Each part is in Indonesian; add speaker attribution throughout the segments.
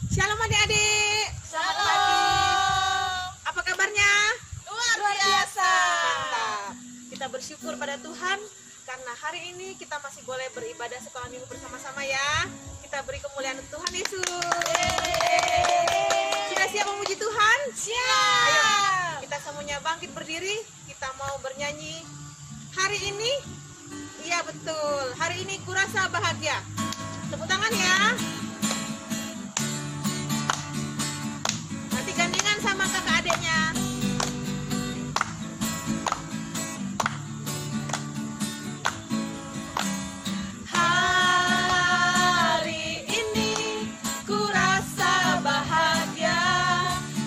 Speaker 1: Shalom adik-adik.
Speaker 2: Shalom.
Speaker 1: Pagi. Apa kabarnya?
Speaker 2: Luar biasa.
Speaker 1: Mantap. Kita bersyukur pada Tuhan karena hari ini kita masih boleh beribadah sekolah minggu bersama-sama ya. Kita beri kemuliaan untuk Tuhan Yesus. Sudah siap memuji Tuhan?
Speaker 2: Siap.
Speaker 1: Ayo, kita semuanya bangkit berdiri. Kita mau bernyanyi. Hari ini, iya betul. Hari ini kurasa bahagia. Tepuk tangan ya. Nanti gandengan sama kakak adiknya. Hari ini kurasa bahagia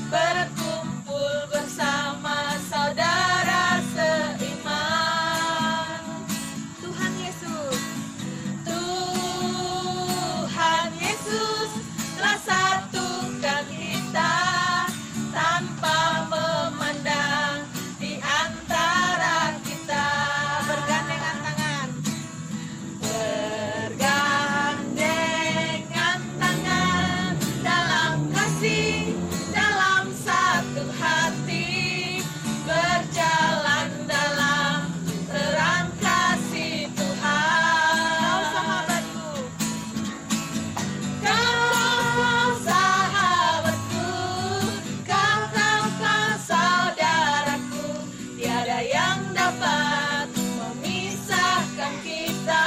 Speaker 1: berkumpul bersama saudara seiman. Tuhan Yesus telah satukan kita tanpa memandang di antara kita. Bergandengan tangan, bergandengan tangan dalam kasih, dalam satu hati, berjalan dalam terang kasih Tuhan. Kau sahabatku, kau sahabatku, kau saudaraku, tiada yang dapat memisahkan kita.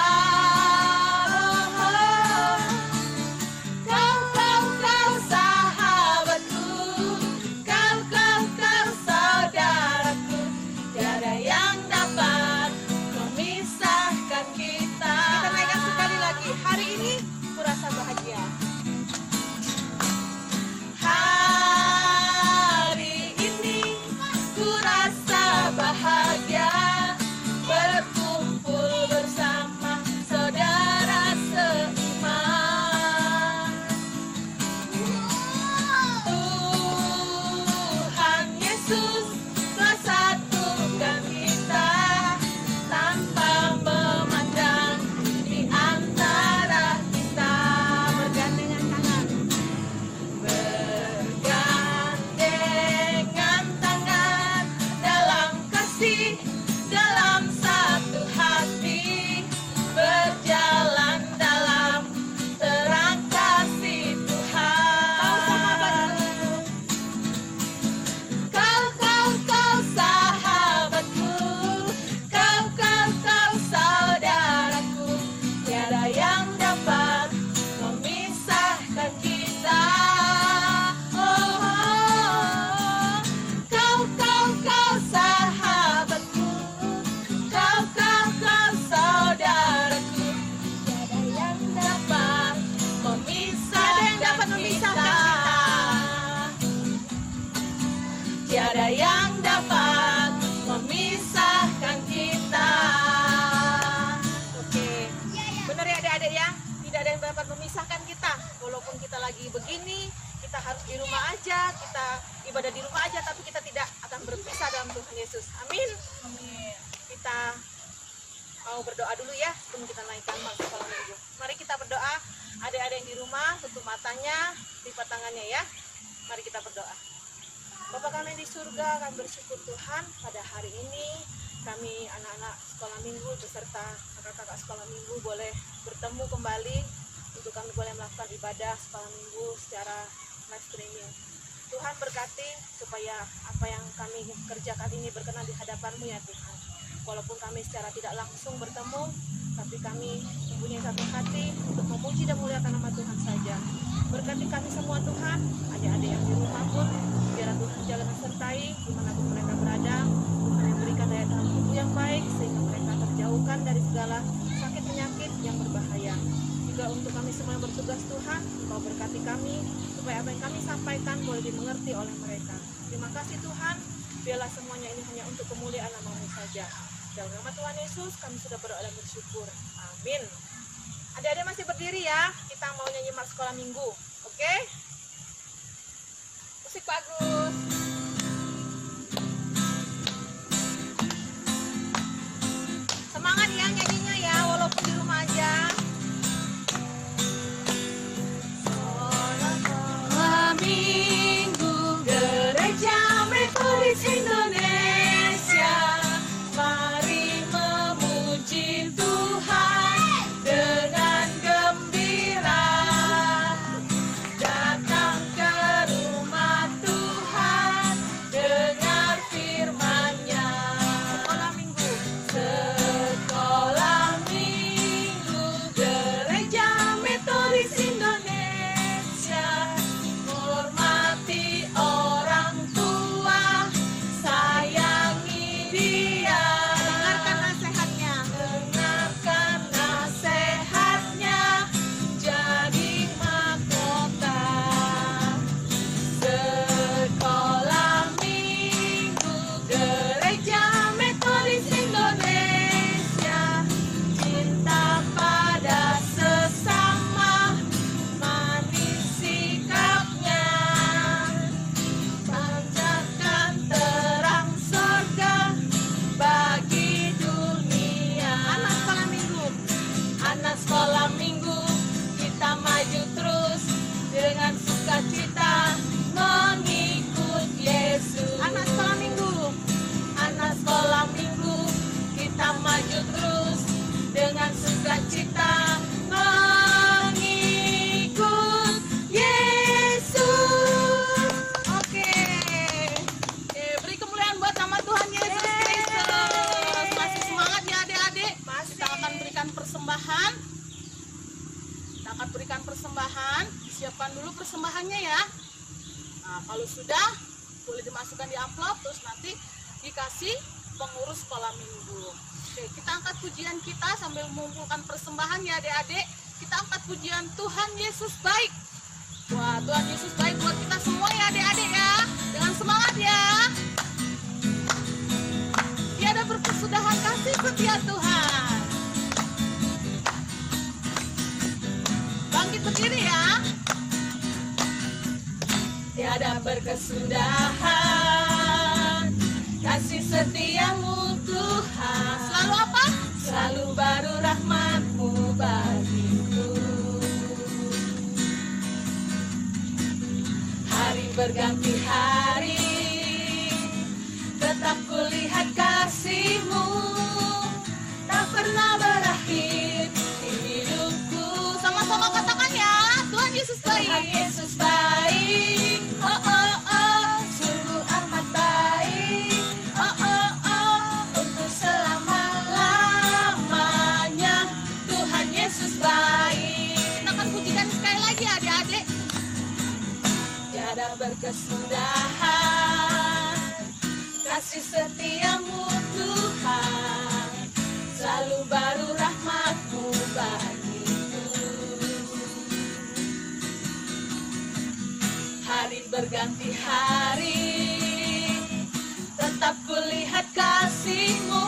Speaker 1: Kau sahabatku, kau saudaraku, tiada yang dapat memisahkan kita. Kita naikkan sekali lagi. Hari ini kurasa bahagia. Hari ini kurasa bahagia berkumpul bersama saudara seiman. Tuhan Yesus telah satukan kita tanpa memandang di antara kita. Bergandengan tangan, bergandengan tangan dalam kasih, dalam satu hati, berjalan dalam terang kasih Tuhan. Kau sahabatku, kau saudaraku, tiada yang dapat memisahkan kita. Kau sahabatku, kau saudaraku, tiada yang dapat memisahkan kita. Tiada yang dapat memisahkan kita. Oke, benar ya adik-adik ya. Tidak ada yang dapat memisahkan kita. Walaupun kita lagi begini, kita harus di rumah aja, kita ibadah di rumah aja, tapi kita tidak akan berpisah dalam Tuhan Yesus. Amin. Kita mau berdoa dulu ya sebelum kita naikkan sekolah minggu. Mari kita berdoa. Adik-adik yang di rumah tutup matanya, lipat tangannya ya. Mari kita berdoa. Bapa kami di surga, kami bersyukur Tuhan pada hari ini kami anak-anak sekolah minggu beserta kakak-kakak sekolah minggu boleh bertemu kembali untuk kami boleh melakukan ibadah sekolah minggu secara live streaming. Tuhan berkati supaya apa yang kami kerjakan ini berkenan di hadapan-Mu ya Tuhan. Walaupun kami secara tidak langsung bertemu, tapi kami mempunyai satu hati untuk memuji dan memuliakan nama Tuhan saja. Berkati kami semua Tuhan, adik-adik yang di rumah pun, biar Tuhan jaga dan sertai dimanapun mereka berada. Tuhan yang berikan daya tahan tubuh yang baik, sehingga mereka terjauhkan dari segala sakit penyakit yang berbahaya. Juga untuk kami semua yang bertugas Tuhan, Engkau berkati kami, supaya apa yang kami sampaikan boleh dimengerti oleh mereka. Terima kasih Tuhan, biarlah semuanya ini hanya untuk kemuliaan nama-Mu saja. Dalam nama Tuhan Yesus kami sudah berdoa dan bersyukur. Amin. Adik-adik masih berdiri ya. Kita mau nyanyi Mas Sekolah Minggu. Oke? Musik bagus. Semangat ya nyanyinya ya, walaupun di rumah aja. Sekolah
Speaker 2: siapkan dulu persembahannya ya. Nah, kalau sudah boleh dimasukkan di amplop, terus nanti dikasih pengurus sekolah minggu. Oke, kita angkat pujian kita sambil mengumpulkan persembahan ya adik-adik. Kita angkat pujian Tuhan Yesus baik. Wah, Tuhan Yesus baik buat kita semua ya adik-adik ya. Dengan semangat ya. Tiada berkesudahan kasih setia Tuhan. Bangkit berdiri ya. Tiada berkesudahan kasih setiamu Tuhan. Selalu apa? Selalu baru rahmat-Mu bagiku. Hari berganti hari, tetap kulihat kasih-Mu, tak pernah berakhir di hidupku. Sama-sama katakan ya, Tuhan Yesus baik. Tuhan Yesus baik. Oh oh oh, sungguh amat baik. Oh oh oh, untuk selama-lamanya Tuhan Yesus baik. Kita akan pujikan sekali lagi adik-adik. Tiada berkesudahan kasih setiamu Tuhan, selalu baru rahmat-Mu bagiku. Hari berganti hari, tetap kulihat kasih-Mu,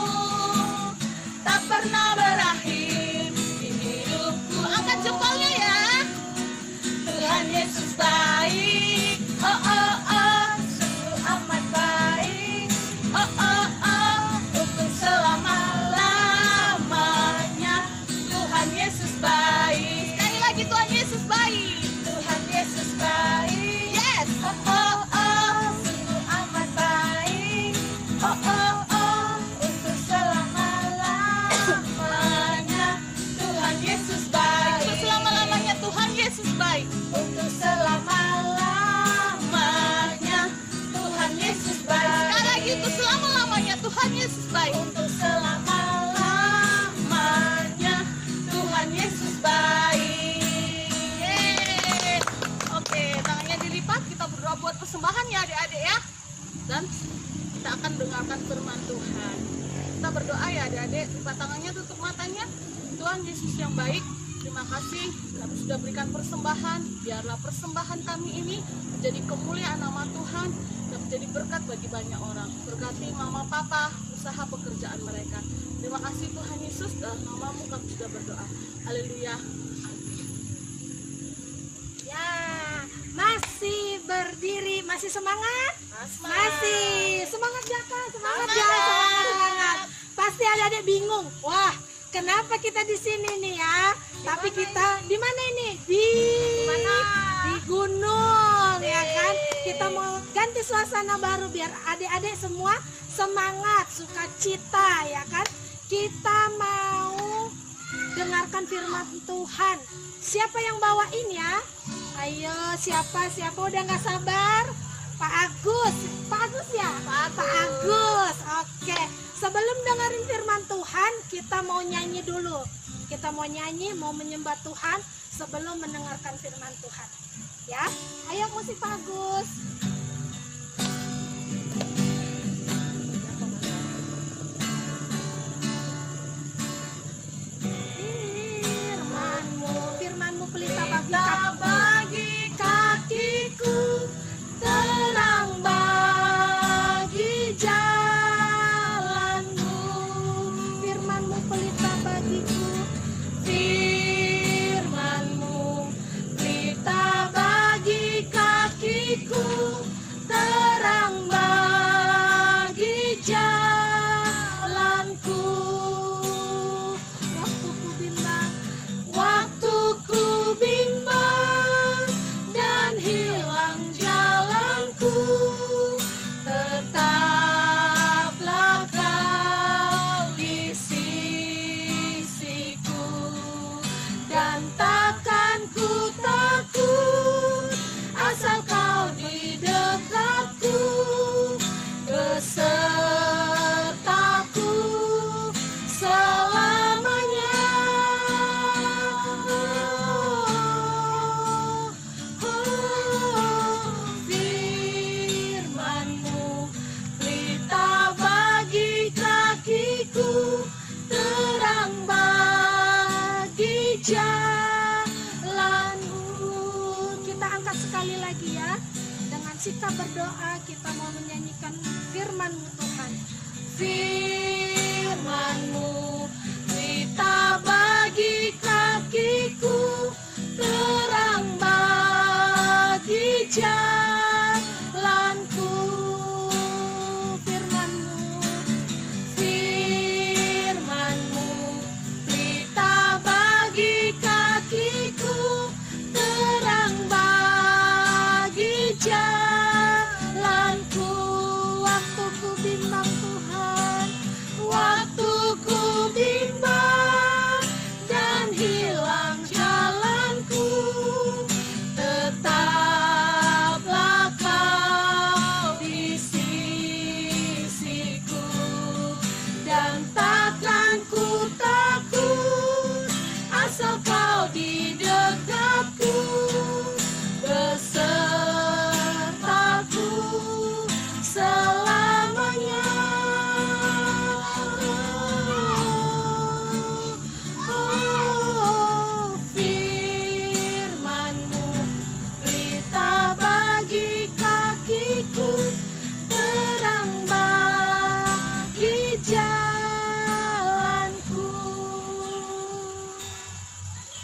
Speaker 2: tak pernah berakhir di hidupku. Angkat jempolnya ya. Tuhan Yesus baik. Oh oh oh, sungguh amat baik. Oh oh oh, untuk selama-lamanya Tuhan Yesus baik. Sekali lagi Tuhan Yesus baik. Tuhan Yesus baik. Yes. Oh oh oh, sungguh amat baik. Oh oh oh, untuk selama-lamanya Tuhan Yesus baik. Untuk selama-lamanya Tuhan Yesus baik. Untuk selama-lamanya Tuhan Yesus baik. Sekali lagi untuk selama-lamanya Tuhan Yesus baik. Untuk selama-lamanya Tuhan Yesus baik. Yeay. Oke, tangannya dilipat, kita berdoa buat persembahan ya adik-adik ya. Dan kita akan dengarkan firman Tuhan. Kita berdoa ya adik-adik, lipat tangannya, tutup matanya. Tuhan Yesus yang baik, terima kasih kami sudah berikan persembahan. Biarlah persembahan kami ini menjadi kemuliaan nama Tuhan dan menjadi berkat bagi banyak orang. Berkati mama papa, usaha pekerjaan mereka. Terima kasih Tuhan Yesus, dalam nama-Mu kami sudah berdoa. Haleluya.
Speaker 3: Ya, masih berdiri, masih semangat? Masih. Semangat Jaka, semangat ya, semangat. Pasti adik-adik bingung. Wah, kenapa kita di sini nih ya? Tapi kita di mana ini? Di gunung ya kan? Kita mau ganti suasana baru biar adik-adik semua semangat, sukacita ya kan? Kita mau dengarkan firman Tuhan. Siapa yang bawain ya? Ayo, siapa udah nggak sabar? Pak Agus ya? Pak Agus. Oke, sebelum dengerin firman Tuhan, kita mau nyanyi dulu. Kita mau nyanyi, mau menyembah Tuhan sebelum mendengarkan firman Tuhan. Ya, ayo musik Pak Agus. Firman-Mu pelita bagi kakiku, terang bagi jalanmu. Firman-Mu pelita bagiku, firman-Mu pelita bagi kakiku, terang bagi jalanku. Waktu ku bimbang dan hilang jalanku, tetaplah Kau di sisiku, dan takkan ku takut asal Kau di sekali lagi ya. Dengan sikap berdoa kita mau menyanyikan firman-Mu Tuhan. Firman-Mu cerita bagi kakiku, terang bagi jalanku. Firman-Mu, firman-Mu cerita bagi kakiku, terang bagi jalanku. Waktu ku bimbang Tuhan, waktu ku bimbang dan hilang jalanku, tetaplah Kau di sisiku, dan takkan ku takut asal Kau di dekatku, besertaku selamanya. Oh, firman-Mu berita bagi kakiku, terang bagi jalanku.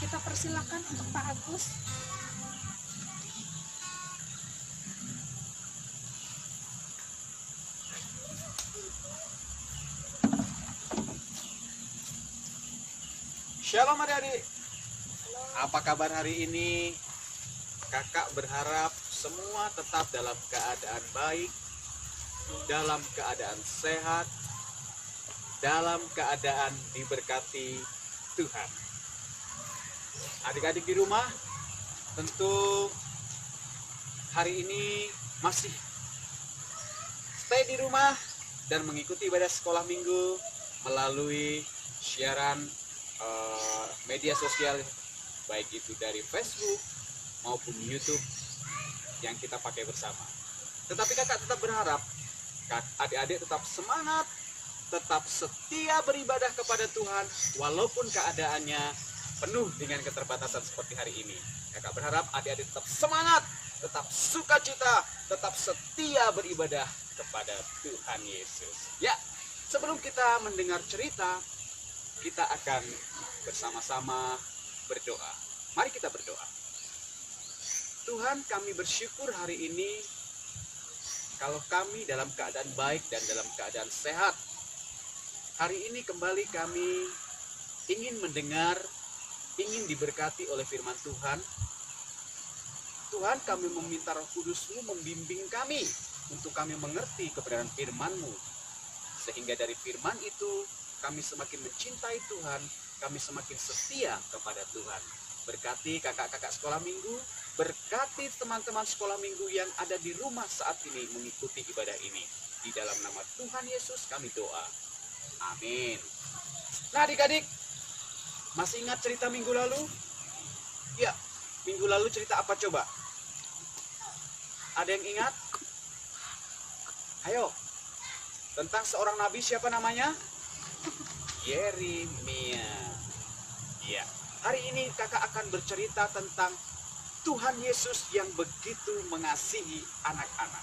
Speaker 3: Kita persilakan untuk Pak Agus.
Speaker 4: Shalom adik-adik. Apa kabar hari ini? Kakak berharap semua tetap dalam keadaan baik, dalam keadaan sehat, dalam keadaan diberkati Tuhan. Adik-adik di rumah, tentu hari ini masih stay di rumah dan mengikuti ibadah sekolah minggu melalui siaran media sosial, baik itu dari Facebook maupun YouTube yang kita pakai bersama. Tetapi kakak tetap berharap adik-adik tetap semangat, tetap setia beribadah kepada Tuhan walaupun keadaannya penuh dengan keterbatasan seperti hari ini. Kakak berharap adik-adik tetap semangat, tetap sukacita, tetap setia beribadah kepada Tuhan Yesus. Ya, sebelum kita mendengar cerita, kita akan bersama-sama berdoa. Mari kita berdoa. Tuhan, kami bersyukur hari ini kalau kami dalam keadaan baik dan dalam keadaan sehat. Hari ini kembali kami ingin mendengar, ingin diberkati oleh firman Tuhan. Tuhan, kami meminta Roh Kudus-Mu membimbing kami untuk kami mengerti kebenaran firman-Mu. Sehingga dari firman itu kami semakin mencintai Tuhan, kami semakin setia kepada Tuhan. Berkati kakak-kakak sekolah minggu, berkati teman-teman sekolah minggu yang ada di rumah saat ini mengikuti ibadah ini. Di dalam nama Tuhan Yesus kami doa. Amin. Nah adik-adik, masih ingat cerita minggu lalu? Ya, minggu lalu cerita apa coba? Ada yang ingat? Ayo, tentang seorang nabi, siapa namanya? Yeremia. Ya, hari ini kakak akan bercerita tentang Tuhan Yesus yang begitu mengasihi anak-anak.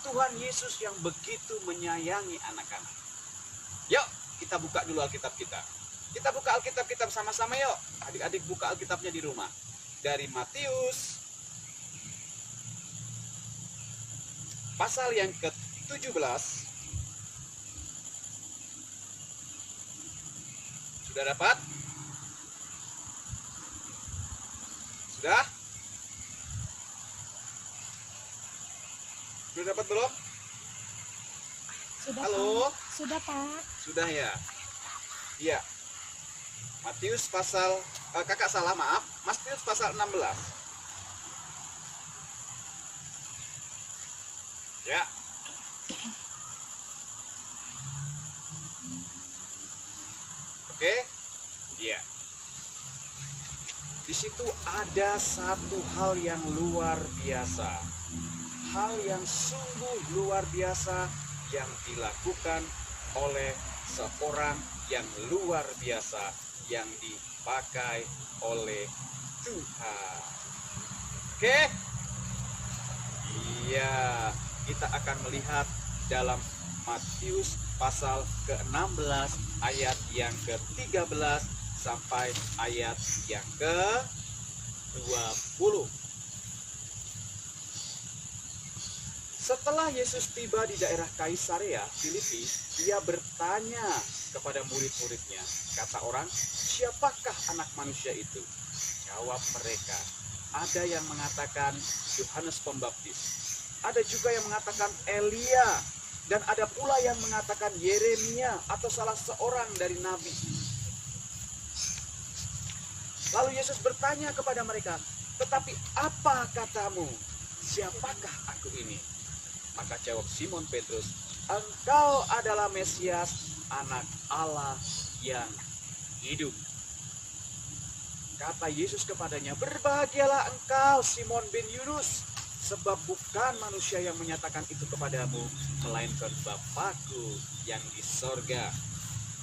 Speaker 4: Tuhan Yesus yang begitu menyayangi anak-anak. Yuk, kita buka dulu Alkitab kita. Kita buka Alkitab kita bersama-sama yuk. Adik-adik buka Alkitabnya di rumah. Dari Matius pasal yang ke-17. Sudah dapat? Sudah? Sudah dapat belum?
Speaker 3: Sudah,
Speaker 4: Halo?
Speaker 3: Pak. Sudah, Pak.
Speaker 4: Sudah ya? Iya. Matius pasal, kakak salah maaf. Matius pasal 16. Ya. Oke? Iya. Di situ ada satu hal yang luar biasa. Hal yang sungguh luar biasa yang dilakukan oleh seorang yang luar biasa yang dipakai oleh Tuhan. Oke, Ya, kita akan melihat dalam Matius pasal ke-16 ayat yang ke-13 sampai ayat yang ke-20. Setelah Yesus tiba di daerah Kaisarea Filipi, ia bertanya kepada murid-muridnya, kata orang, siapakah anak manusia itu? Jawab mereka, ada yang mengatakan Yohanes Pembaptis, ada juga yang mengatakan Elia, dan ada pula yang mengatakan Yeremia atau salah seorang dari nabi. Lalu Yesus bertanya kepada mereka, tetapi apa katamu? Siapakah aku ini? Maka jawab Simon Petrus, engkau adalah Mesias, anak Allah yang hidup. Kata Yesus kepadanya, berbahagialah engkau Simon bin Yunus, sebab bukan manusia yang menyatakan itu kepadamu, melainkan Bapa-Ku yang di sorga.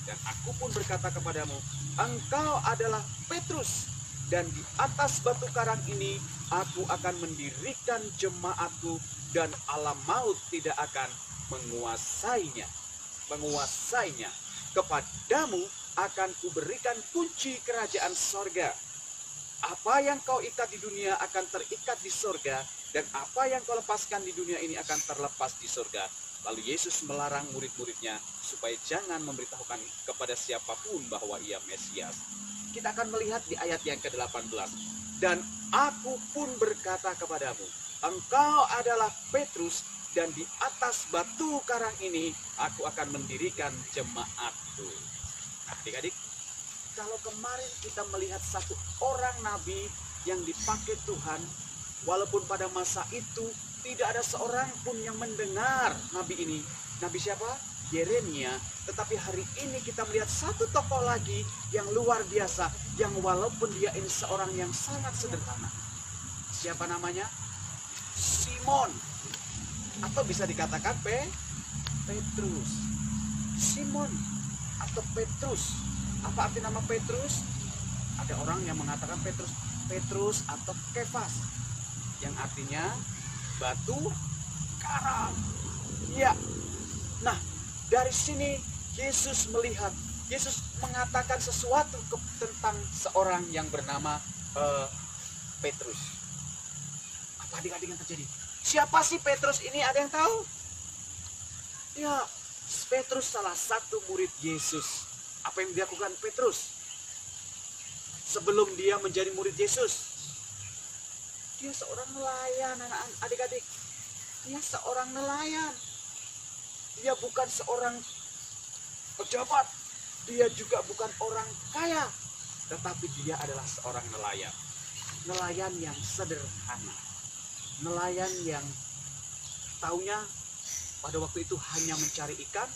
Speaker 4: Dan aku pun berkata kepadamu, engkau adalah Petrus, dan di atas batu karang ini aku akan mendirikan jemaatku, dan alam maut tidak akan menguasainya. Kepadamu akan kuberikan kunci kerajaan sorga. Apa yang kau ikat di dunia akan terikat di sorga, dan apa yang kau lepaskan di dunia ini akan terlepas di sorga. Lalu Yesus melarang murid-muridnya supaya jangan memberitahukan kepada siapapun bahwa ia Mesias. Kita akan melihat di ayat yang ke-18. Dan aku pun berkata kepadamu, engkau adalah Petrus, dan di atas batu karang ini aku akan mendirikan jemaatku. Adik-adik, kalau kemarin kita melihat satu orang nabi yang dipakai Tuhan, walaupun pada masa itu tidak ada seorang pun yang mendengar nabi ini. Nabi siapa? Yeremia. Tetapi hari ini kita melihat satu tokoh lagi yang luar biasa, yang walaupun dia ini seorang yang sangat sederhana. Siapa namanya? Simon, atau bisa dikatakan Petrus. Simon atau Petrus. Apa arti nama Petrus? Ada orang yang mengatakan Petrus atau Kefas, yang artinya batu karang. Ya. Nah, dari sini Yesus mengatakan sesuatu tentang seorang yang bernama Petrus. Apa adik-adik yang terjadi? Siapa sih Petrus ini? Ada yang tahu? Ya, Petrus salah satu murid Yesus. Apa yang dilakukan Petrus sebelum dia menjadi murid Yesus? Dia seorang nelayan, adik-adik. Dia seorang nelayan. Dia bukan seorang pejabat. Dia juga bukan orang kaya. Tetapi dia adalah seorang nelayan. Nelayan yang sederhana. Nelayan yang taunya pada waktu itu hanya mencari ikan,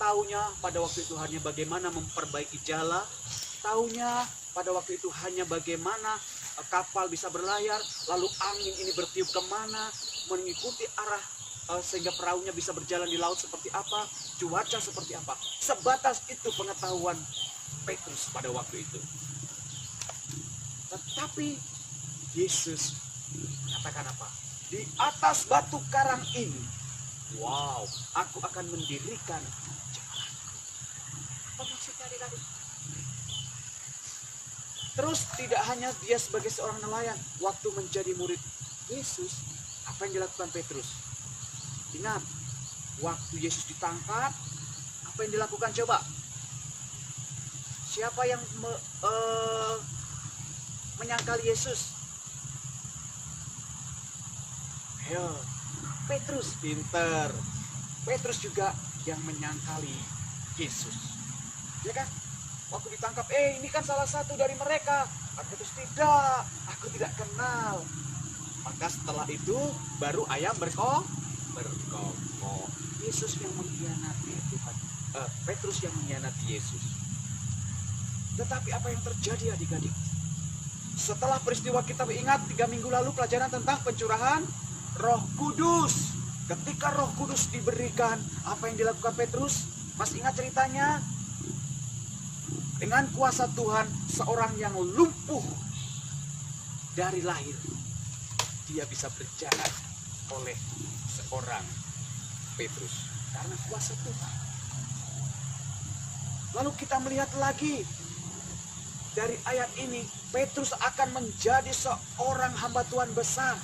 Speaker 4: taunya pada waktu itu hanya bagaimana memperbaiki jala, taunya pada waktu itu hanya bagaimana kapal bisa berlayar, lalu angin ini bertiup kemana, mengikuti arah sehingga perahunya bisa berjalan di laut seperti apa, cuaca seperti apa. Sebatas itu pengetahuan Petrus pada waktu itu. Tetapi Yesus katakan apa? Di atas batu karang ini, wow, aku akan mendirikan jemaatku. Apa maksudnya adik-adik? Terus tidak hanya dia sebagai seorang nelayan, waktu menjadi murid Yesus, apa yang dilakukan Petrus? Ingat, waktu Yesus ditangkap, apa yang dilakukan coba? Siapa yang menyangkal Yesus? Ayo, Petrus, pinter. Petrus juga yang menyangkali Yesus. Ya kan? Waktu ditangkap, ini kan salah satu dari mereka. Petrus tidak, aku tidak kenal. Maka setelah itu baru ayam berkokok. Yesus yang mengkhianati Tuhan. Petrus yang mengkhianati Yesus. Tetapi apa yang terjadi adik-adik? Setelah peristiwa kita ingat 3 minggu lalu pelajaran tentang pencurahan Roh Kudus. Ketika Roh Kudus diberikan, apa yang dilakukan Petrus? Masih ingat ceritanya? Dengan kuasa Tuhan, seorang yang lumpuh dari lahir, dia bisa berjalan. oleh seorang Petrus karena kuasa Tuhan. Lalu kita melihat lagi dari ayat ini, Petrus akan menjadi seorang hamba Tuhan besar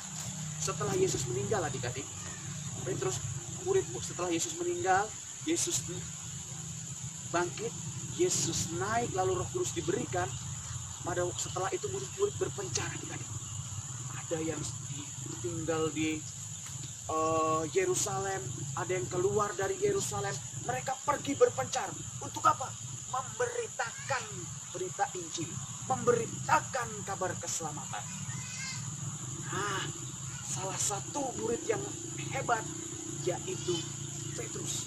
Speaker 4: setelah Yesus meninggal, adik-adik. Petrus, murid setelah Yesus meninggal, Yesus bangkit, Yesus naik, lalu Roh Kudus diberikan. Setelah itu murid-murid berpencar, adik-adik. Ada yang tinggal di Yerusalem, ada yang keluar dari Yerusalem. Mereka pergi berpencar. Untuk apa? Memberitakan berita Injil, memberitakan kabar keselamatan. Nah, salah satu murid yang hebat yaitu Petrus.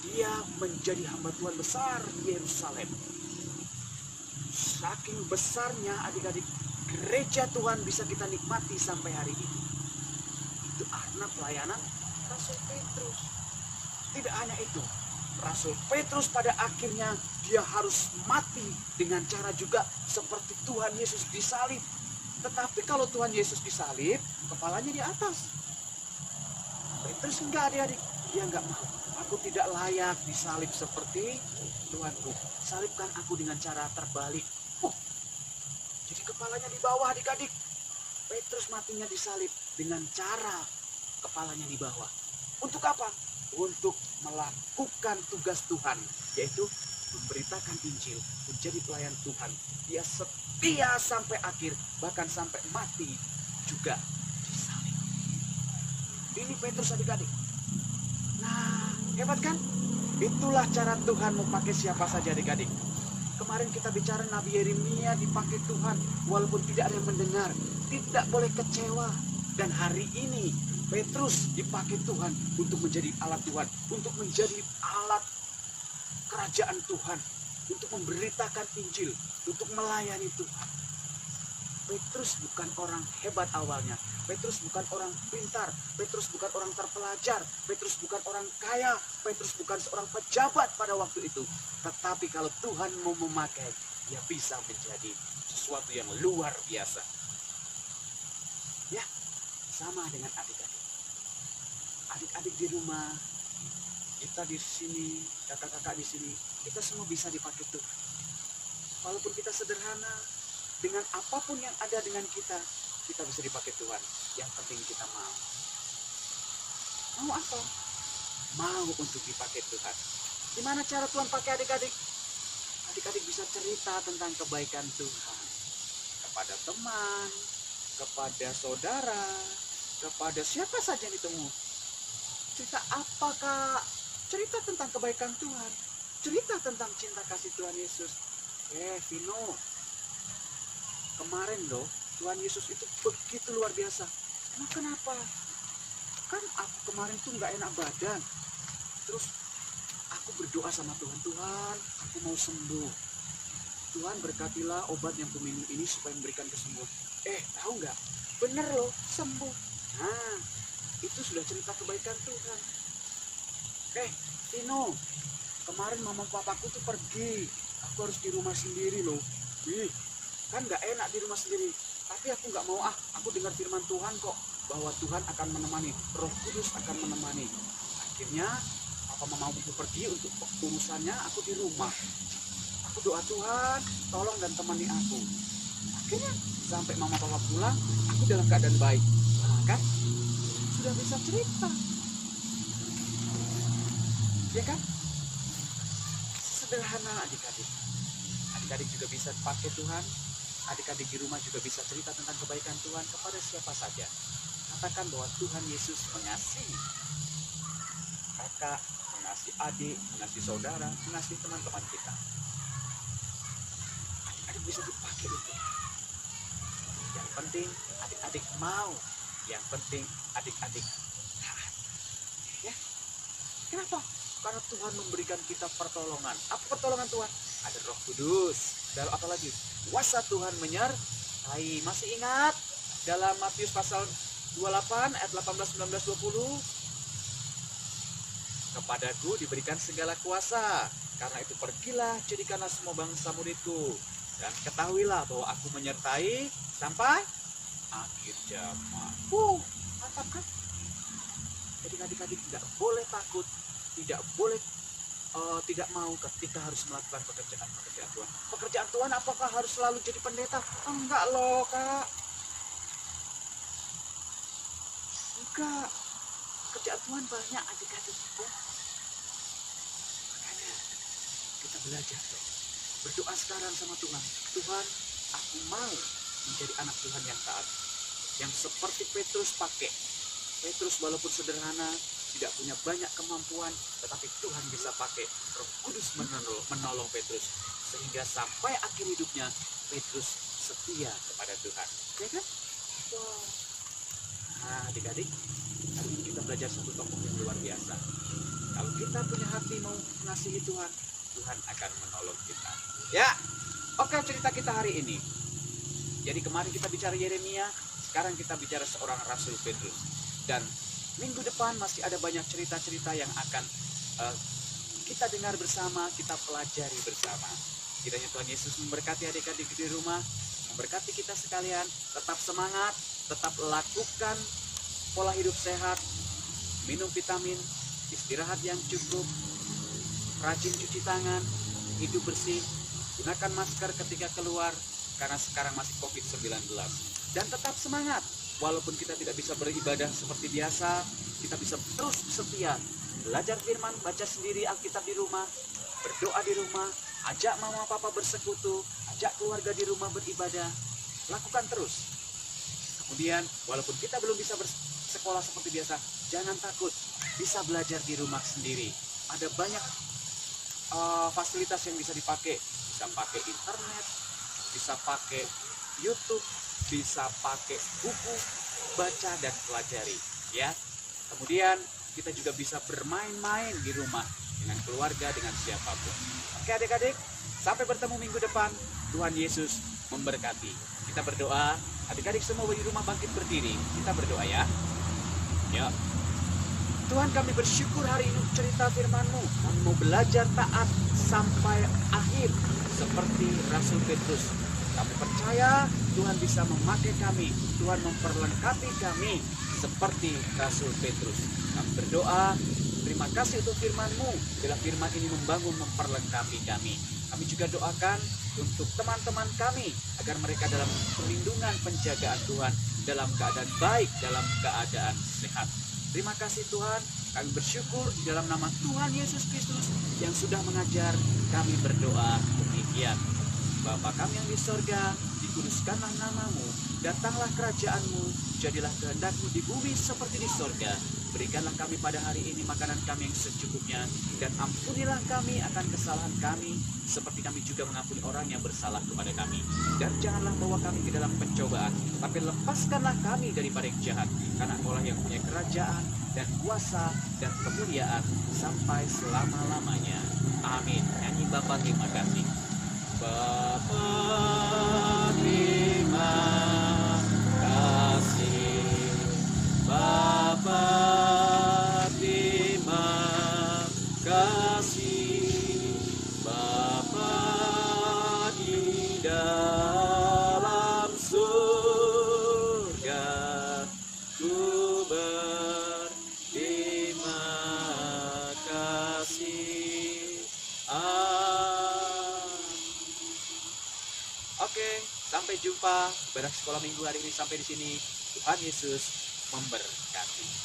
Speaker 4: Dia menjadi hamba Tuhan besar di Yerusalem. Saking besarnya, adik-adik, gereja Tuhan bisa kita nikmati sampai hari ini. Itu karena pelayanan Rasul Petrus. Tidak hanya itu, Rasul Petrus pada akhirnya dia harus mati dengan cara juga seperti Tuhan Yesus disalib. Tetapi kalau Tuhan Yesus disalib, kepalanya di atas. Petrus enggak, adik-adik. Dia enggak mau. Aku tidak layak disalib seperti Tuhanku. Salibkan aku dengan cara terbalik. Jadi kepalanya di bawah, adik-adik. Petrus matinya disalib dengan cara kepalanya di bawah. Untuk apa? Untuk melakukan tugas Tuhan, yaitu memberitakan Injil, menjadi pelayan Tuhan. Dia setia sampai akhir, bahkan sampai mati juga disalib. Ini Petrus, adik-adik. Nah, hebat kan? Itulah cara Tuhan mau pakai siapa saja, adik-adik. Kemarin kita bicara Nabi Yeremia dipakai Tuhan, walaupun tidak ada yang mendengar. Tidak boleh kecewa. Dan hari ini Petrus dipakai Tuhan untuk menjadi alat Tuhan, untuk menjadi alat kerajaan Tuhan, untuk memberitakan Injil, untuk melayani Tuhan. Petrus bukan orang hebat awalnya. Petrus bukan orang pintar. Petrus bukan orang terpelajar. Petrus bukan orang kaya. Petrus bukan seorang pejabat pada waktu itu. Tetapi kalau Tuhan mau memakai, dia bisa menjadi sesuatu yang luar biasa. Ya, sama dengan adik-adik. Adik-adik di rumah, kita di sini, kakak-kakak di sini, kita semua bisa dipakai Tuhan. Walaupun kita sederhana, dengan apapun yang ada dengan kita bisa dipakai Tuhan. Yang penting kita mau. Mau apa? Mau untuk dipakai Tuhan. Gimana cara Tuhan pakai adik-adik? Adik-adik bisa cerita tentang kebaikan Tuhan kepada teman, kepada saudara, kepada siapa saja yang ditemu. Cerita apa, Kak? Cerita tentang kebaikan Tuhan. Cerita tentang cinta kasih Tuhan Yesus. Vino, kemarin loh, Tuhan Yesus itu begitu luar biasa. Emang kenapa? Kan aku kemarin tuh nggak enak badan. Terus aku berdoa sama Tuhan, Tuhan, aku mau sembuh. Tuhan berkatilah obat yang kuminum ini supaya memberikan kesembuhan. Tahu nggak? Bener loh, sembuh. Nah, itu sudah cerita kebaikan Tuhan. Vino, kemarin mama papaku tuh pergi. Aku harus di rumah sendiri loh. Kan nggak enak di rumah sendiri. Tapi aku nggak mau, aku dengar firman Tuhan kok, bahwa Tuhan akan menemani, Roh Kudus akan menemani. Akhirnya papa mama aku pergi untuk urusannya, aku di rumah. Aku doa, Tuhan tolong dan temani aku. Akhirnya sampai mama papa pulang, aku dalam keadaan baik. Nah, kan sudah bisa cerita, ya kan? Sederhana, adik-adik. Adik-adik juga bisa pakai Tuhan. Adik-adik di rumah juga bisa cerita tentang kebaikan Tuhan kepada siapa saja. Katakan bahwa Tuhan Yesus mengasihi kakak, mengasihi adik, mengasihi saudara, mengasihi teman-teman kita. Adik-adik bisa dipakai itu. Yang penting adik-adik mau. Yang penting adik-adik taat. Ya. Kenapa? Karena Tuhan memberikan kita pertolongan. Apa pertolongan Tuhan? Ada Roh Kudus. Dan apa lagi? Kuasa Tuhan menyertai. Masih ingat dalam Matius pasal 28 ayat 18, 19, 20? Kepadaku diberikan segala kuasa. Karena itu pergilah, jadikanlah semua bangsa muridku. Dan ketahuilah bahwa aku menyertai sampai akhir zaman.
Speaker 2: Mantap kan?
Speaker 4: Jadi adik-adik tidak boleh takut, tidak boleh tidak mau ketika harus melakukan pekerjaan Tuhan. Pekerjaan Tuhan apakah harus selalu jadi pendeta? Enggak loh, Kak. Enggak. Pekerjaan Tuhan banyak adik-adik. Ya. Makanya kita belajar dong. Berdoa sekarang sama Tuhan. Tuhan, aku mau menjadi anak Tuhan yang taat. Yang seperti Petrus pakai. Petrus walaupun sederhana, tidak punya banyak kemampuan, tetapi Tuhan bisa pakai. Roh Kudus menolong Petrus. Sehingga sampai akhir hidupnya, Petrus setia kepada Tuhan. Ya kan? Wow. Nah, adik-adik, hari ini kita belajar satu tokoh yang luar biasa. Kalau kita punya hati mau mengasihi Tuhan, Tuhan akan menolong kita. Ya, oke, cerita kita hari ini. Jadi kemarin kita bicara Yeremia, sekarang kita bicara seorang Rasul Petrus. Dan minggu depan masih ada banyak cerita-cerita yang akan kita dengar bersama, kita pelajari bersama. Kiranya Tuhan Yesus memberkati adik-adik di rumah, memberkati kita sekalian, tetap semangat, tetap lakukan pola hidup sehat, minum vitamin, istirahat yang cukup, rajin cuci tangan, hidup bersih, gunakan masker ketika keluar, karena sekarang masih COVID-19. Dan tetap semangat. Walaupun kita tidak bisa beribadah seperti biasa, kita bisa terus setia. Belajar firman, baca sendiri Alkitab di rumah, berdoa di rumah, ajak mama papa bersekutu, ajak keluarga di rumah beribadah. Lakukan terus. Kemudian, walaupun kita belum bisa bersekolah seperti biasa, jangan takut. Bisa belajar di rumah sendiri. Ada banyak fasilitas yang bisa dipakai. Bisa pakai internet, bisa pakai YouTube, bisa pakai buku, baca dan pelajari, ya. Kemudian kita juga bisa bermain-main di rumah dengan keluarga, dengan siapapun. Oke adik-adik, sampai bertemu minggu depan. Tuhan Yesus memberkati. Kita berdoa, adik-adik semua di rumah bangkit berdiri. Kita berdoa ya. Ya. Tuhan, kami bersyukur hari ini cerita firman-Mu. Kami mau belajar taat sampai akhir seperti Rasul Petrus. Kami percaya Tuhan bisa memakai kami, Tuhan memperlengkapi kami seperti Rasul Petrus. Kami berdoa, terima kasih untuk firman-Mu. Bila firman ini membangun, memperlengkapi kami. Kami juga doakan untuk teman-teman kami, agar mereka dalam perlindungan penjagaan Tuhan, dalam keadaan baik, dalam keadaan sehat. Terima kasih Tuhan, kami bersyukur di dalam nama Tuhan Yesus Kristus yang sudah mengajar. Kami berdoa demikian. Bapa kami yang di sorga, dikuduskanlah namamu, datanglah kerajaanmu, jadilah kehendak-Mu di bumi seperti di sorga. Berikanlah kami pada hari ini makanan kami yang secukupnya, dan ampunilah kami akan kesalahan kami, seperti kami juga mengampuni orang yang bersalah kepada kami. Dan janganlah bawa kami ke dalam pencobaan, tapi lepaskanlah kami daripada yang jahat, karena Engkaulah yang punya kerajaan, dan kuasa, dan kemuliaan, sampai selama-lamanya. Amin. Nyanyi Bapa terima kasih. Bapa terima kasih, Bapa terima kasih, Bapa di dalam surga, ku berterima kasih. Oke, sampai jumpa. Ibadah sekolah minggu hari ini sampai di sini. Tuhan Yesus memberkati.